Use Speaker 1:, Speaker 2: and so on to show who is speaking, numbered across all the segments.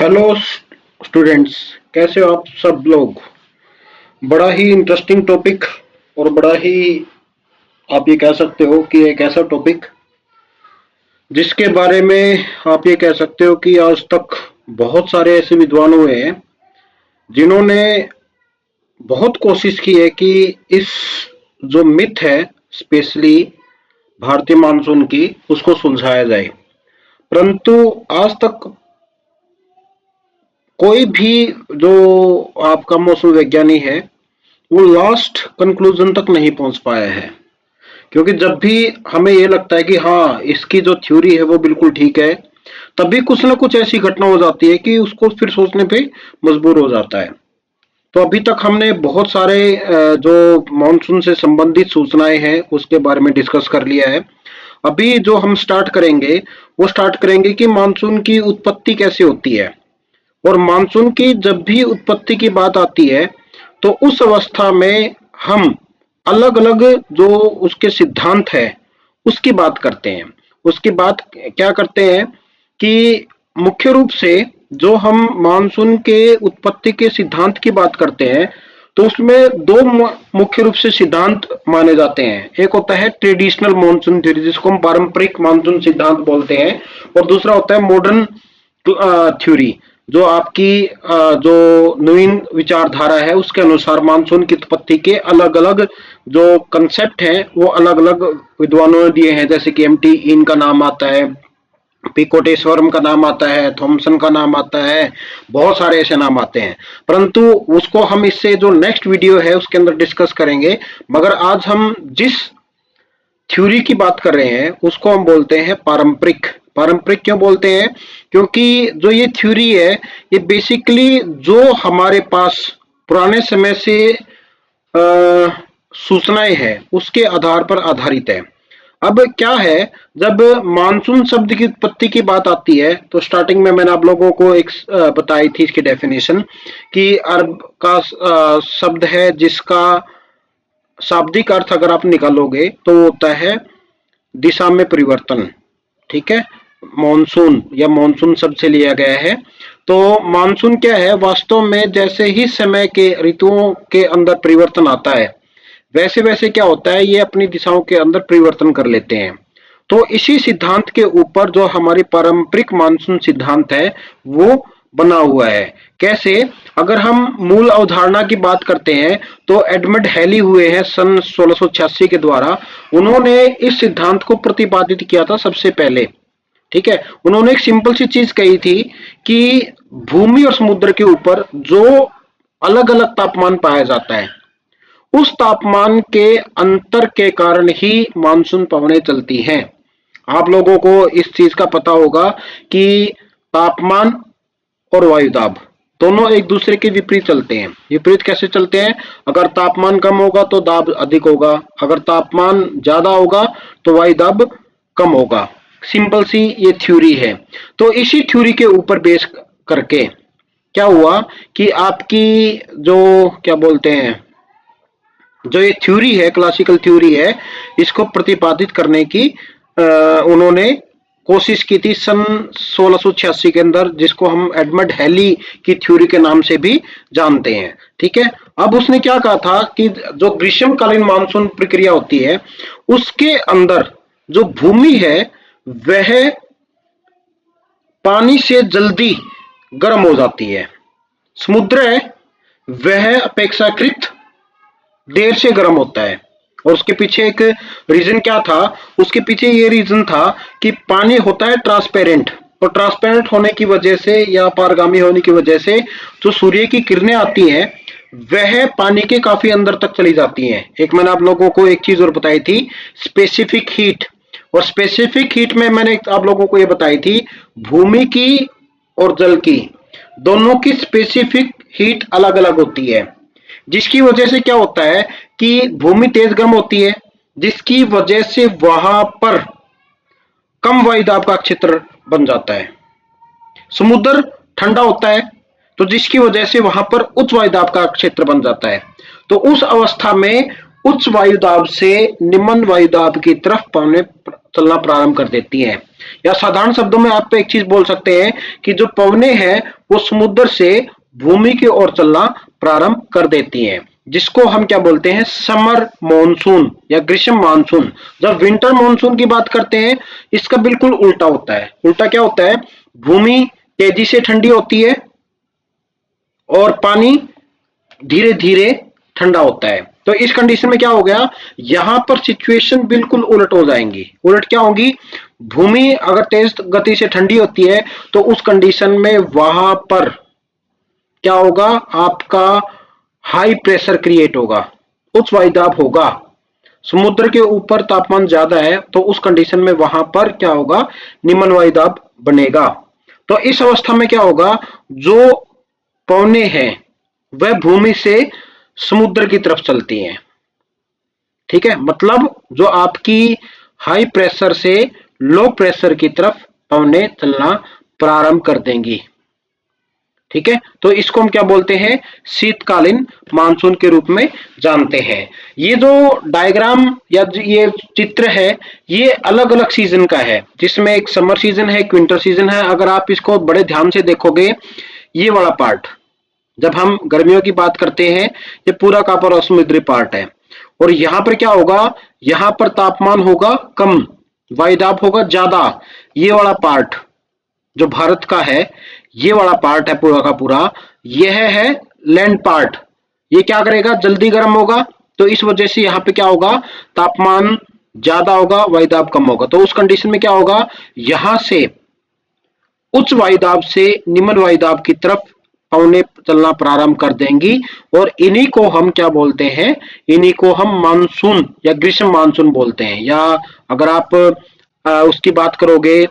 Speaker 1: Hello students, कैसे हो आप सब लोग। बड़ा ही इंटरेस्टिंग टॉपिक और बड़ा ही आप ये कह सकते हो कि एक ऐसा टॉपिक जिसके बारे में आप ये कह सकते हो कि आज तक बहुत सारे ऐसे विद्वान हुए हैं जिन्होंने बहुत कोशिश की है कि इस जो मिथ है, स्पेशली भारतीय मानसून की, उसको सुलझाया जाए। परंतु आज तक कोई भी जो आपका मौसम वैज्ञानिक है वो लास्ट कंक्लूजन तक नहीं पहुंच पाया है। क्योंकि जब भी हमें ये लगता है कि हाँ, इसकी जो थ्योरी है वो बिल्कुल ठीक है, तभी कुछ ना कुछ ऐसी घटना हो जाती है कि उसको फिर सोचने पे मजबूर हो जाता है। तो अभी तक हमने बहुत सारे जो मानसून से संबंधित सूचनाएं हैं उसके बारे में डिस्कस कर लिया है। अभी जो हम स्टार्ट करेंगे वो स्टार्ट करेंगे कि मानसून की उत्पत्ति कैसे होती है। और मानसून की जब भी उत्पत्ति की बात आती है तो उस अवस्था में हम अलग अलग जो उसके सिद्धांत है उसकी बात करते हैं। उसकी बात क्या करते हैं कि मुख्य रूप से जो हम मानसून के उत्पत्ति के सिद्धांत की बात करते हैं तो उसमें दो मुख्य रूप से सिद्धांत माने जाते हैं। एक होता है ट्रेडिशनल मानसून थ्योरी, जिसको हम पारंपरिक मानसून सिद्धांत बोलते हैं, और दूसरा होता है मॉडर्न थ्योरी, जो आपकी जो नवीन विचारधारा है उसके अनुसार मानसून की उत्पत्ति के अलग अलग जो कंसेप्ट हैं वो अलग अलग विद्वानों ने दिए हैं। जैसे कि एम टी इन का नाम आता है, पिकोटेश्वरम का नाम आता है, थॉमसन का नाम आता है, बहुत सारे ऐसे नाम आते हैं। परंतु उसको हम इससे जो नेक्स्ट वीडियो है उसके अंदर डिस्कस करेंगे। मगर आज हम जिस थ्योरी की बात कर रहे हैं उसको हम बोलते हैं पारंपरिक। पारंपरिक क्यों बोलते हैं? क्योंकि जो ये थ्योरी है ये बेसिकली जो हमारे पास पुराने समय से सूचनाएं हैं उसके आधार पर आधारित है। अब क्या है, जब मानसून शब्द की उत्पत्ति की बात आती है तो स्टार्टिंग में मैंने आप लोगों को एक बताई थी इसकी डेफिनेशन कि अरब का शब्द है जिसका शाब्दिक अर्थ अगर आप निकालोगे तो होता है दिशा में परिवर्तन। ठीक है, मॉनसून या मॉनसून शब्द से लिया गया है। तो मानसून क्या है, वास्तव में जैसे ही समय के ऋतुओं के अंदर परिवर्तन आता है वैसे वैसे क्या होता है, ये अपनी दिशाओं के अंदर परिवर्तन कर लेते हैं। तो इसी सिद्धांत के ऊपर जो हमारी पारंपरिक मानसून सिद्धांत है वो बना हुआ है। कैसे? अगर हम मूल अवधारणा की बात करते हैं तो एडमंड हैली हुए हैं सन 1686 के द्वारा। उन्होंने इस सिद्धांत को प्रतिपादित किया था सबसे पहले। ठीक है, उन्होंने एक सिंपल सी चीज कही थी कि भूमि और समुद्र के ऊपर जो अलग अलग तापमान पाया जाता है उस तापमान के अंतर के कारण ही मानसून पवनें चलती हैं। आप लोगों को इस चीज का पता होगा कि तापमान और वायुदाब दोनों एक दूसरे के विपरीत चलते हैं। विपरीत कैसे चलते हैं? अगर तापमान कम होगा तो दाब अधिक होगा, अगर तापमान ज्यादा होगा तो वायुदाब कम होगा। सिंपल सी ये थ्योरी है। तो इसी थ्योरी के ऊपर बेस करके क्या हुआ कि आपकी जो क्या बोलते हैं, जो ये थ्योरी है, क्लासिकल थ्योरी है, इसको प्रतिपादित करने की उन्होंने कोशिश की थी सन 1686 के अंदर, जिसको हम एडमंड हैली की थ्योरी के नाम से भी जानते हैं। ठीक है, अब उसने क्या कहा था कि जो ग्रीष्मकालीन मानसून प्रक्रिया होती है उसके अंदर जो भूमि है वह पानी से जल्दी गर्म हो जाती है, समुद्र है वह अपेक्षाकृत देर से गर्म होता है। और उसके पीछे एक रीजन क्या था? उसके पीछे ये रीजन था कि पानी होता है ट्रांसपेरेंट, और ट्रांसपेरेंट होने की वजह से या पारगामी होने की वजह से जो सूर्य की किरणें आती हैं वह पानी के काफी अंदर तक चली जाती हैं। एक मैंने आप लोगों को एक चीज और बताई थी, स्पेसिफिक हीट। और स्पेसिफिक हीट में मैंने आप लोगों को ये बताई थी भूमि की और जल की दोनों की स्पेसिफिक हीट अलग अलग होती है, जिसकी वजह से क्या होता है कि भूमि तेज गर्म होती है, जिसकी वजह से वहां पर कम वायुदाब का क्षेत्र बन जाता है। समुद्र ठंडा होता है तो जिसकी वजह से वहां पर उच्च वायुदाब का क्षेत्र बन जाता है। तो उस अवस्था में उच्च वायुदाब से निम्न वायुदाब की तरफ पवनें चलना प्रारंभ कर देती हैं। या साधारण शब्दों में आप एक चीज बोल सकते हैं कि जो पवनें हैं वो समुद्र से भूमि की ओर चलना प्रारंभ कर देती हैं, जिसको हम क्या बोलते हैं, समर मॉनसून या ग्रीष्म मानसून। जब विंटर मॉनसून की बात करते हैं, इसका बिल्कुल उल्टा होता है। उल्टा क्या होता है, भूमि तेजी से ठंडी होती है और पानी धीरे धीरे ठंडा होता है। तो इस कंडीशन में क्या हो गया, यहां पर सिचुएशन बिल्कुल उलट हो जाएंगी। उलट क्या होगी, भूमि अगर तेज गति से ठंडी होती है तो उस कंडीशन में वहां पर क्या होगा, आपका हाई प्रेशर क्रिएट होगा, उच्च वायुदाब होगा। समुद्र के ऊपर तापमान ज्यादा है तो उस कंडीशन में वहां पर क्या होगा, निम्न वायुदाब बनेगा। तो इस अवस्था में क्या होगा, जो पवनें हैं वह भूमि से समुद्र की तरफ चलती हैं। ठीक है, मतलब जो आपकी हाई प्रेशर से लो प्रेशर की तरफ पवनें चलना प्रारंभ कर देंगी। ठीक है, तो इसको हम क्या बोलते हैं, शीतकालीन मानसून के रूप में जानते हैं। ये जो डायग्राम या ये चित्र है ये अलग अलग सीजन का है, जिसमें एक समर सीजन है, एक विंटर सीजन है। अगर आप इसको बड़े ध्यान से देखोगे, ये वाला पार्ट जब हम गर्मियों की बात करते हैं, ये पूरा का पूरा समुद्री पार्ट है। और यहां पर क्या होगा, यहां पर तापमान होगा कम, वायुदाब होगा ज्यादा। ये वाला पार्ट जो भारत का है, ये वाला पार्ट है पूरा का पूरा, यह है लैंड पार्ट। ये क्या करेगा, जल्दी गर्म होगा। तो इस वजह से यहाँ पे क्या होगा, तापमान ज्यादा होगा, वायुदाब कम होगा। तो उस कंडीशन में क्या होगा, यहां से उच्च वायुदाब से निम्न वायुदाब की तरफ पवनें चलना प्रारंभ कर देंगी। और इन्हीं को हम क्या बोलते हैं, इन्हीं को हम मानसून या ग्रीष्म मानसून बोलते हैं। या अगर आप उसकी बात करोगे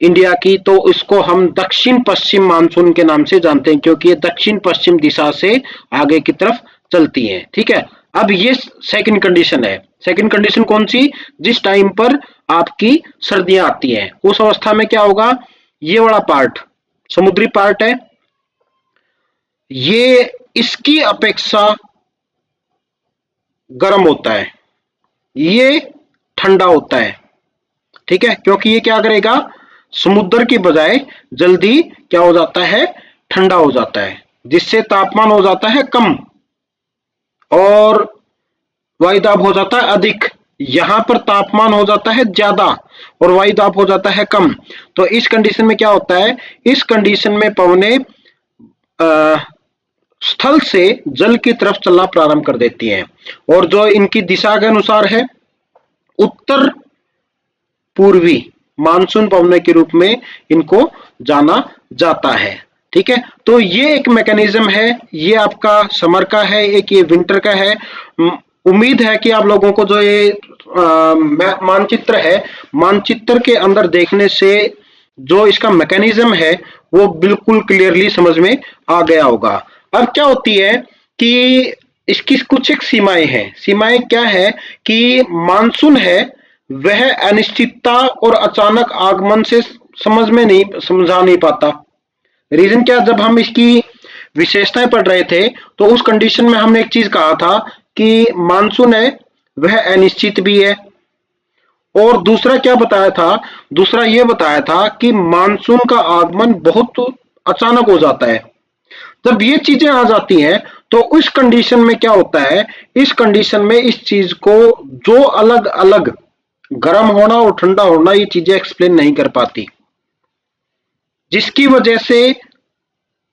Speaker 1: इंडिया की, तो इसको हम दक्षिण पश्चिम मानसून के नाम से जानते हैं, क्योंकि ये दक्षिण पश्चिम दिशा से आगे की तरफ चलती है। ठीक है, अब ये सेकंड कंडीशन है। सेकंड कंडीशन कौन सी, जिस टाइम पर आपकी सर्दियां आती हैं, उस अवस्था में क्या होगा, ये वाला पार्ट समुद्री पार्ट है, ये इसकी अपेक्षा गर्म होता है, ये ठंडा होता है। ठीक है, क्योंकि ये क्या करेगा, समुद्र की बजाय जल्दी क्या हो जाता है, ठंडा हो जाता है, जिससे तापमान हो जाता है कम और वायुदाब हो जाता है अधिक। यहां पर तापमान हो जाता है ज्यादा और वायुदाब हो जाता है कम। तो इस कंडीशन में क्या होता है, इस कंडीशन में पवनें स्थल से जल की तरफ चलना प्रारंभ कर देती हैं। और जो इनकी दिशा के अनुसार है, उत्तर पूर्वी मानसून पवनों के रूप में इनको जाना जाता है। ठीक है, तो ये एक मैकेनिज्म है, ये आपका समर का है, एक ये विंटर का है। उम्मीद है कि आप लोगों को जो ये मानचित्र है, मानचित्र के अंदर देखने से जो इसका मैकेनिज्म है वो बिल्कुल क्लियरली समझ में आ गया होगा। अब क्या होती है कि इसकी कुछ एक सीमाएं हैं। सीमाएं क्या है कि मानसून है वह अनिश्चितता और अचानक आगमन से समझा नहीं पाता। रीजन क्या, जब हम इसकी विशेषताएं पढ़ रहे थे तो उस कंडीशन में हमने एक चीज कहा था कि मानसून है वह अनिश्चित भी है। और दूसरा क्या बताया था, दूसरा यह बताया था कि मानसून का आगमन बहुत अचानक हो जाता है। जब ये चीजें आ जाती हैं तो उस कंडीशन में क्या होता है, इस कंडीशन में इस चीज को जो अलग अलग गर्म होना और ठंडा होना, ये चीजें एक्सप्लेन नहीं कर पाती, जिसकी वजह से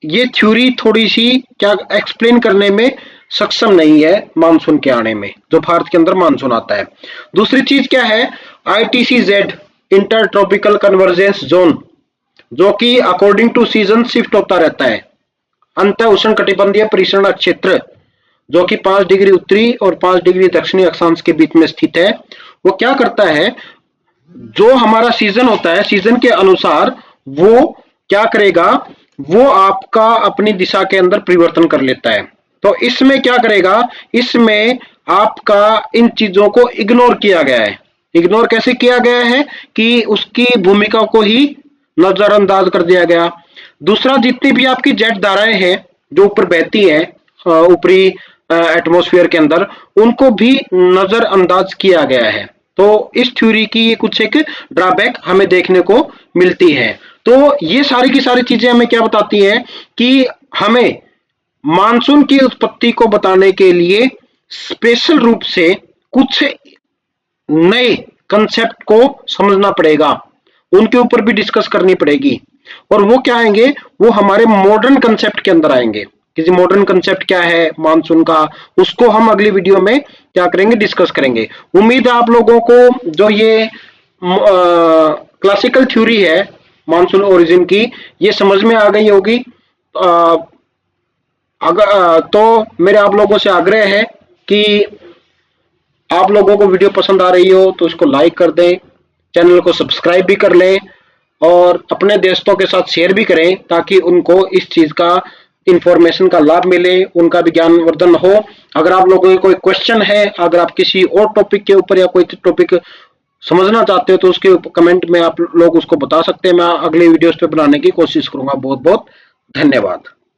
Speaker 1: ये थ्योरी थोड़ी सी क्या एक्सप्लेन करने में सक्षम नहीं है मानसून के आने में, जो भारत के अंदर मानसून आता है। दूसरी चीज क्या है, ITCZ inter tropical convergence zone, जो कि अकॉर्डिंग टू सीजन शिफ्ट होता रहता है। अंत उष्ण कटिबंधीय परिसरण क्षेत्र, जो कि 5 डिग्री उत्तरी और 5 डिग्री दक्षिणी अक्षांश के बीच में स्थित है, वो क्या करता है, जो हमारा सीजन होता है, सीजन के अनुसार वो क्या करेगा, वो आपका अपनी दिशा के अंदर परिवर्तन कर लेता है। तो इसमें क्या करेगा, इसमें आपका इन चीजों को इग्नोर किया गया है। इग्नोर कैसे किया गया है कि उसकी भूमिका को ही नजरअंदाज कर दिया गया। दूसरा, जितनी भी आपकी जेट धाराएं हैं जो ऊपर बहती हैं ऊपरी एटमॉस्फेयर के अंदर, उनको भी नजरअंदाज किया गया है। तो इस थ्योरी की ये कुछ एक ड्रॉबैक हमें देखने को मिलती है। तो ये सारी की सारी चीजें हमें क्या बताती है कि हमें मानसून की उत्पत्ति को बताने के लिए स्पेशल रूप से कुछ नए कंसेप्ट को समझना पड़ेगा, उनके ऊपर भी डिस्कस करनी पड़ेगी। और वो क्या आएंगे, वो हमारे मॉडर्न कंसेप्ट के अंदर आएंगे। किसी मॉडर्न कंसेप्ट क्या है मानसून का, उसको हम अगली वीडियो में क्या करेंगे, डिस्कस करेंगे। उम्मीद है आप लोगों को जो ये क्लासिकल थ्योरी है मानसून ओरिजिन की, ये समझ में आ गई होगी। अगर तो मेरे आप लोगों से आग्रह है कि आप लोगों को वीडियो पसंद आ रही हो तो इसको लाइक कर दें, चैनल को सब्सक्राइब भी कर लें और अपने दोस्तों के साथ शेयर भी करें ताकि उनको इस चीज का इंफॉर्मेशन का लाभ मिले, उनका भी ज्ञानवर्धन हो। अगर आप लोगों को कोई क्वेश्चन है, अगर आप किसी और टॉपिक के ऊपर या कोई टॉपिक समझना चाहते हो तो उसके कमेंट में आप लोग उसको बता सकते हैं। मैं अगले वीडियोस पे बनाने की कोशिश करूंगा। बहुत बहुत धन्यवाद।